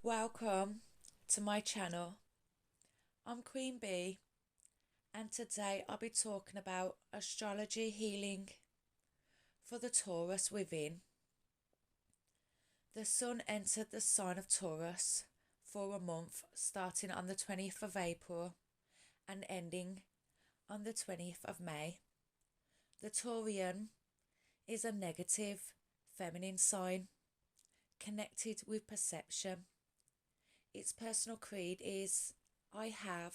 Welcome to my channel. I'm Queen Bee, and today I'll be talking about astrology healing for the Taurus within. The sun entered the sign of Taurus for a month starting on the 20th of April and ending on the 20th of May. The Taurian is a negative feminine sign connected with perception. Its personal creed is I have,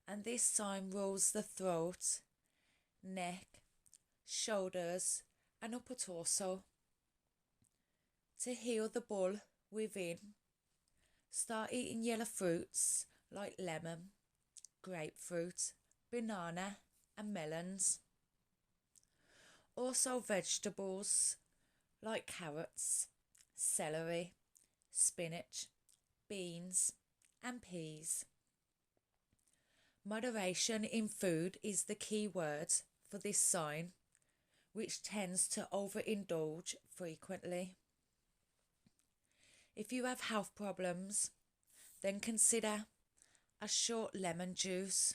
and this sign rules the throat, neck, shoulders, and upper torso. To heal the bull within, start eating yellow fruits like lemon, grapefruit, banana, and melons. Also vegetables like carrots, celery, spinach, beans, and peas. Moderation in food is the key word for this sign, which tends to overindulge frequently. If you have health problems, then consider a short lemon juice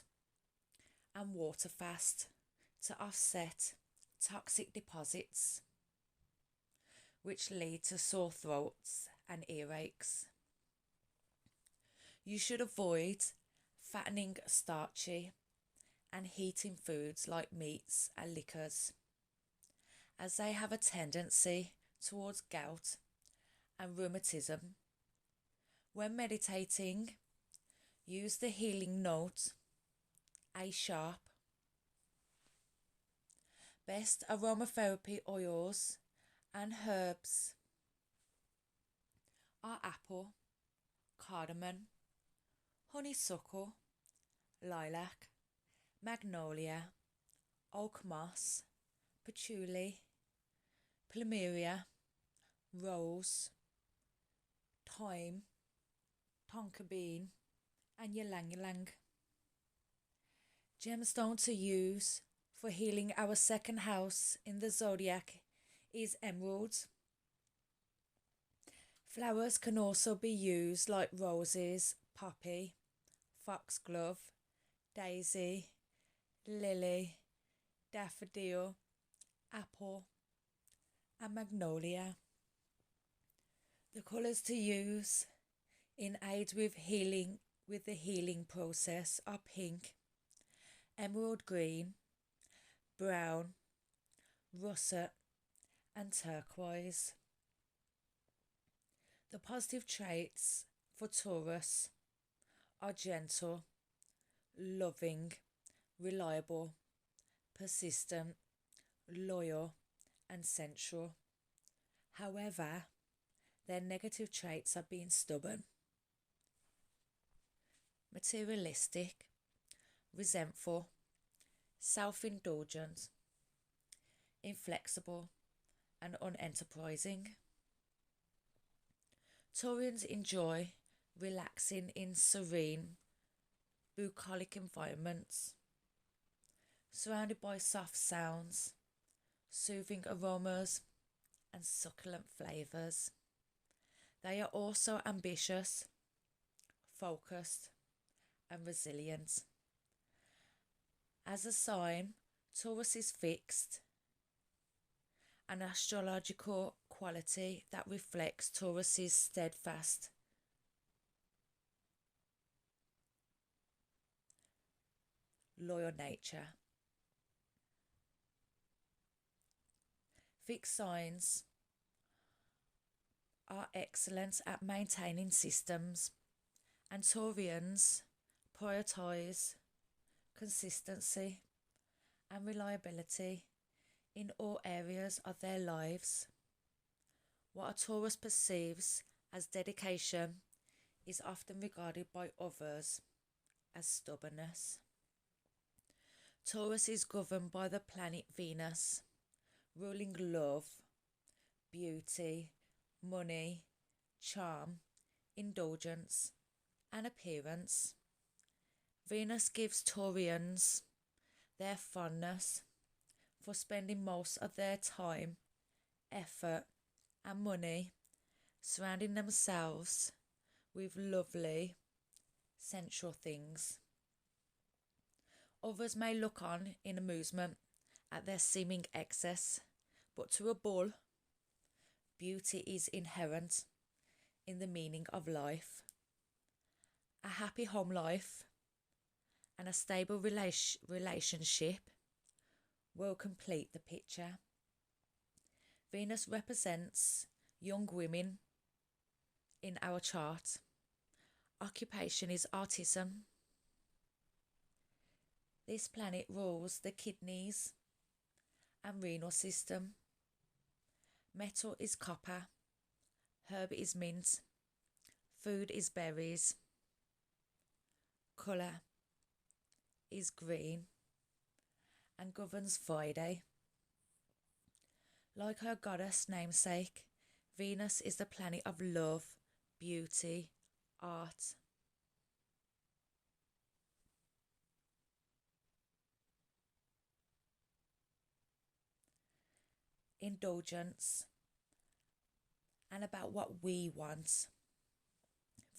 and water fast to offset toxic deposits, which lead to sore throats and earaches. You should avoid fattening, starchy, and heating foods like meats and liquors, as they have a tendency towards gout and rheumatism. When meditating, use the healing note A sharp. Best aromatherapy oils and herbs are apple, cardamom, honeysuckle, lilac, magnolia, oak moss, patchouli, plumeria, rose, thyme, tonka bean, and ylang ylang. Gemstone to use for healing our second house in the Zodiac is emerald. Flowers can also be used like roses, poppy, foxglove, daisy, lily, daffodil, apple, and magnolia. The colours to use in aid with the healing process are pink, emerald green, brown, russet, and turquoise. The positive traits for Taurus are gentle, loving, reliable, persistent, loyal, and sensual. However, their negative traits are being stubborn, materialistic, resentful, self-indulgent, inflexible, and unenterprising. Taurians enjoy relaxing in serene, bucolic environments, surrounded by soft sounds, soothing aromas, and succulent flavours. They are also ambitious, focused, and resilient. As a sign, Taurus is fixed, an astrological quality that reflects Taurus's steadfast, loyal nature. Fixed signs are excellent at maintaining systems, and Taurians prioritise consistency and reliability in all areas of their lives. What a Taurus perceives as dedication is often regarded by others as stubbornness. Taurus is governed by the planet Venus, ruling love, beauty, money, charm, indulgence, and appearance. Venus gives Taurians their fondness for spending most of their time, effort, and money surrounding themselves with lovely sensual things. Others may look on in amusement at their seeming excess, but to a bull, beauty is inherent in the meaning of life. A happy home life and a stable relationship will complete the picture. Venus represents young women in our chart. Occupation is autism. This planet rules the kidneys and renal system. Metal is copper. Herb is mint. Food is berries. Colour is green and governs Friday. Like her goddess namesake, Venus is the planet of love, beauty, art. Indulgence, and about what we want.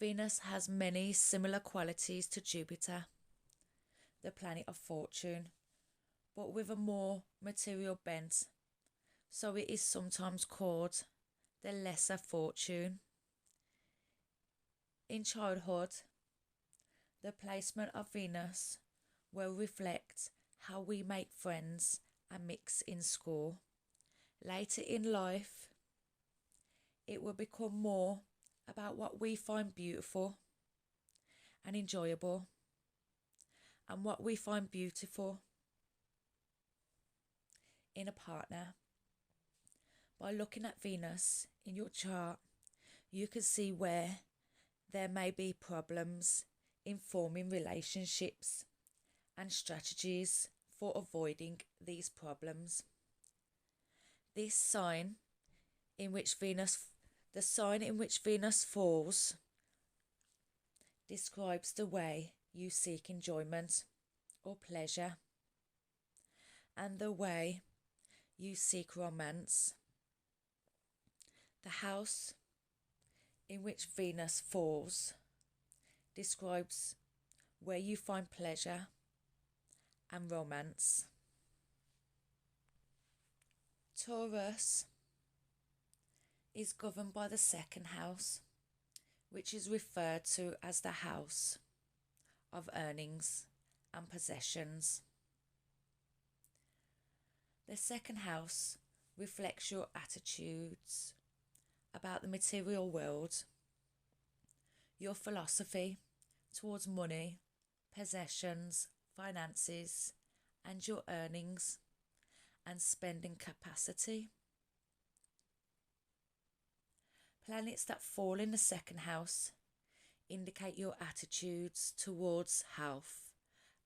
Venus has many similar qualities to Jupiter, the planet of fortune, but with a more material bent, so it is sometimes called the lesser fortune. In childhood, the placement of Venus will reflect how we make friends and mix in school. Later in life, it will become more about what we find beautiful and enjoyable, and what we find beautiful in a partner. By looking at Venus in your chart, you can see where there may be problems in forming relationships and strategies for avoiding these problems. The sign in which Venus falls describes the way you seek enjoyment or pleasure and the way you seek romance. The house in which Venus falls describes where you find pleasure and romance. Taurus is governed by the second house, which is referred to as the house of earnings and possessions. The second house reflects your attitudes about the material world, your philosophy towards money, possessions, finances, and your earnings and spending capacity. Planets that fall in the second house indicate your attitudes towards health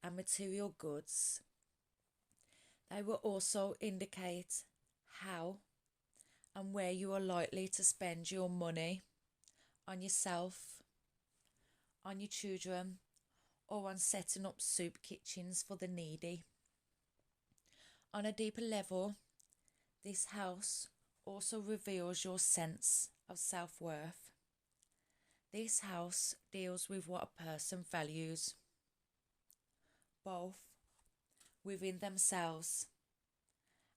and material goods. They will also indicate how and where you are likely to spend your money on yourself, on your children, or on setting up soup kitchens for the needy. On a deeper level, this house also reveals your sense of self-worth. This house deals with what a person values, both within themselves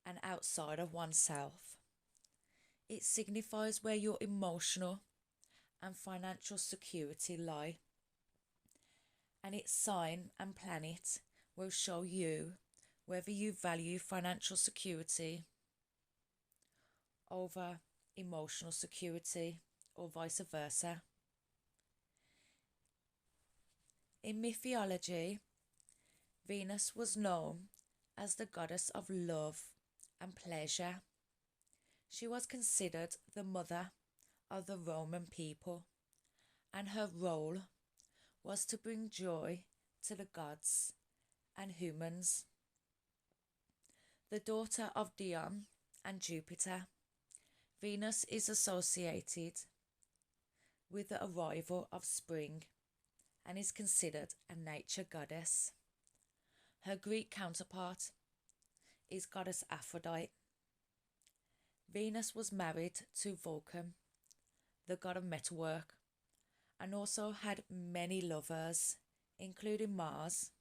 and outside of oneself. It signifies where your emotional and financial security lie, and its sign and planet will show you whether you value financial security over emotional security or vice versa. In mythology, Venus was known as the goddess of love and pleasure. She was considered the mother of the Roman people, and her role was to bring joy to the gods and humans. The daughter of Dion and Jupiter, Venus is associated with the arrival of spring and is considered a nature goddess. Her Greek counterpart is goddess Aphrodite. Venus was married to Vulcan, the god of metalwork, and also had many lovers, including Mars,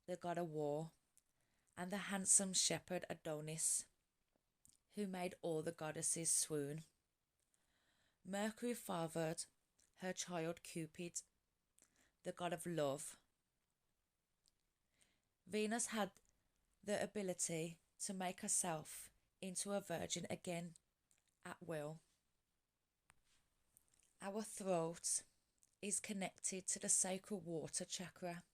the god of war, and the handsome shepherd Adonis, who made all the goddesses swoon. Mercury fathered her child Cupid, the god of love. Venus had the ability to make herself into a virgin again at will. Our throat is connected to the sacral water chakra,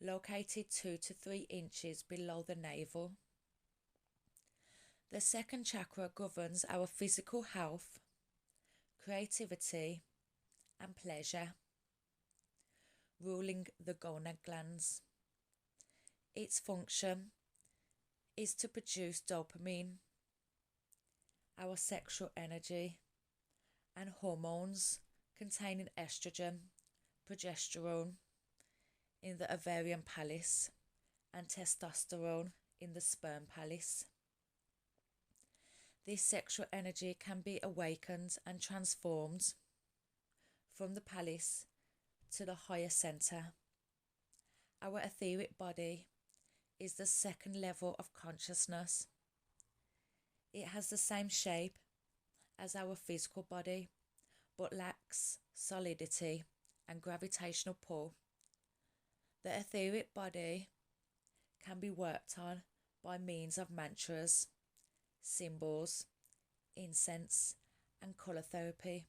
located 2 to 3 inches below the navel. The second chakra governs our physical health, creativity, and pleasure, ruling the gonad glands. Its function is to produce dopamine, our sexual energy, and hormones containing estrogen, progesterone in the ovarian palace, and testosterone in the sperm palace. This sexual energy can be awakened and transformed from the palace to the higher center. Our etheric body is the second level of consciousness. It has the same shape as our physical body, but lacks solidity and gravitational pull. The etheric body can be worked on by means of mantras, symbols, incense, and colour therapy.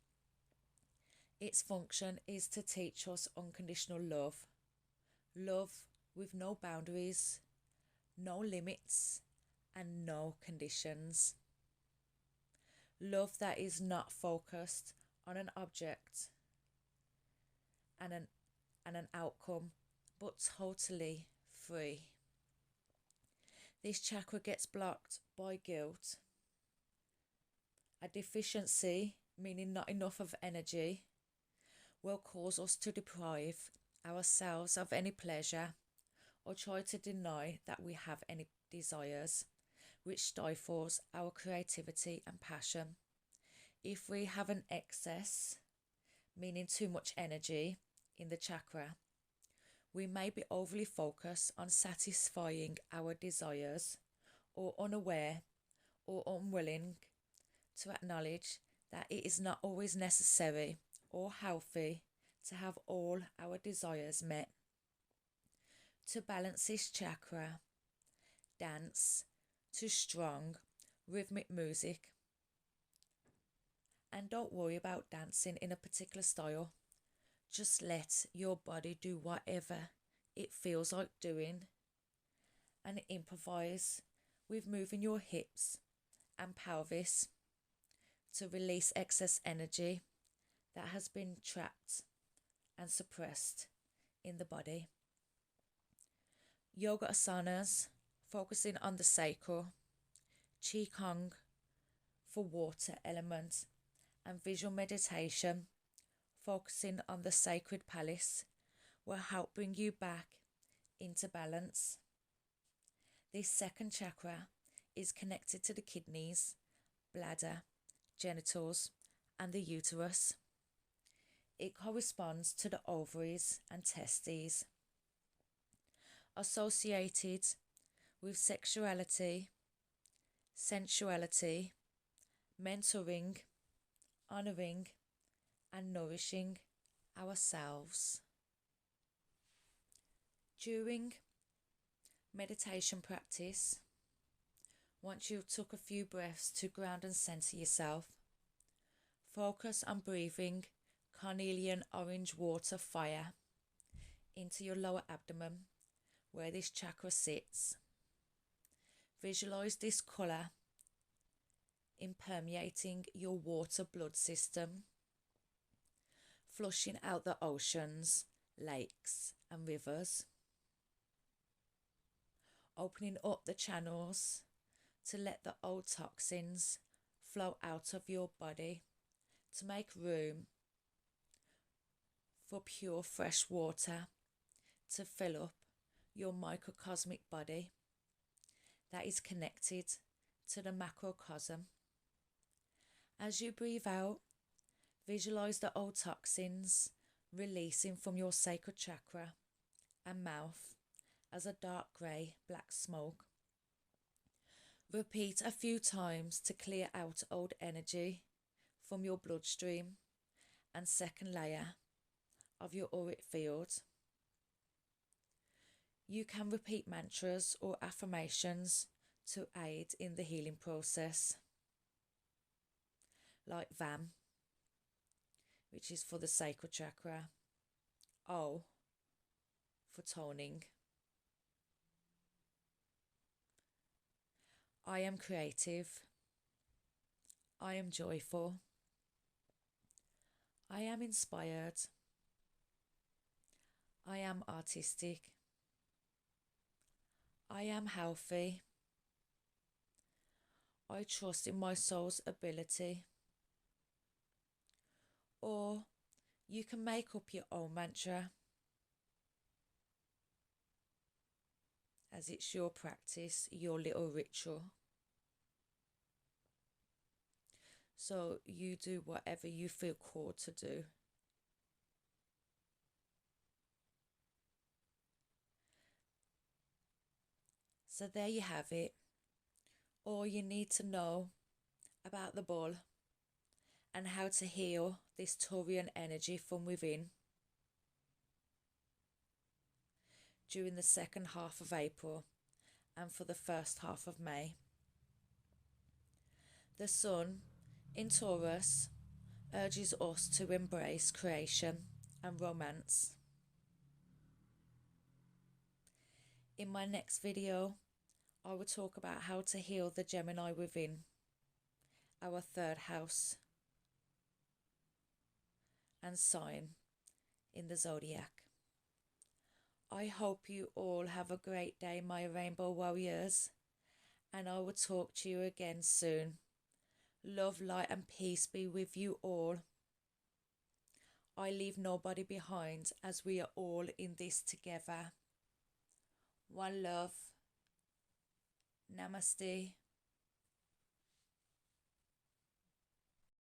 Its function is to teach us unconditional love, love with no boundaries, no limits, and no conditions. Love that is not focused on an object and an outcome, but totally free. This chakra gets blocked by guilt, a deficiency, meaning not enough of energy, will cause us to deprive ourselves of any pleasure or try to deny that we have any desires, which stifles our creativity and passion. If we have an excess, meaning too much energy in the chakra, we may be overly focused on satisfying our desires, or unaware or unwilling to acknowledge that it is not always necessary or healthy to have all our desires met. To balance this chakra, dance to strong rhythmic music. And don't worry about dancing in a particular style. Just let your body do whatever it feels like doing, and improvise with moving your hips and pelvis to release excess energy that has been trapped and suppressed in the body. Yoga asanas, focusing on the sacral, qigong for water element, and visual meditation, focusing on the sacred palace, will help bring you back into balance. This second chakra is connected to the kidneys, bladder, genitals, and the uterus. It corresponds to the ovaries and testes. Associated with sexuality, sensuality, mentoring, honouring, and nourishing ourselves. During meditation practice, once you've took a few breaths to ground and center yourself, focus on breathing carnelian orange water fire into your lower abdomen, where this chakra sits. Visualize this colour impermeating your water blood system, flushing out the oceans, lakes, and rivers, opening up the channels to let the old toxins flow out of your body to make room for pure fresh water to fill up your microcosmic body that is connected to the macrocosm. As you breathe out, Visualize the old toxins releasing from your sacral chakra and mouth as a dark grey black smoke. Repeat a few times to clear out old energy from your bloodstream and second layer of your auric field. You can repeat mantras or affirmations to aid in the healing process, like VAM, which is for the sacral chakra, O for toning. I am creative. I am joyful. I am inspired. I am artistic. I am healthy. I trust in my soul's ability. Or you can make up your own mantra, as it's your practice, your little ritual. So you do whatever you feel called to do. So there you have it. All you need to know about the bull and how to heal this Taurian energy from within during the second half of April and for the first half of May. The sun in Taurus urges us to embrace creation and romance. In my next video, I will talk about how to heal the Gemini within, our third house and sign in the Zodiac. I hope you all have a great day, my Rainbow Warriors, and I will talk to you again soon. Love, light and peace be with you all. I leave nobody behind as we are all in this together. One love. Namaste.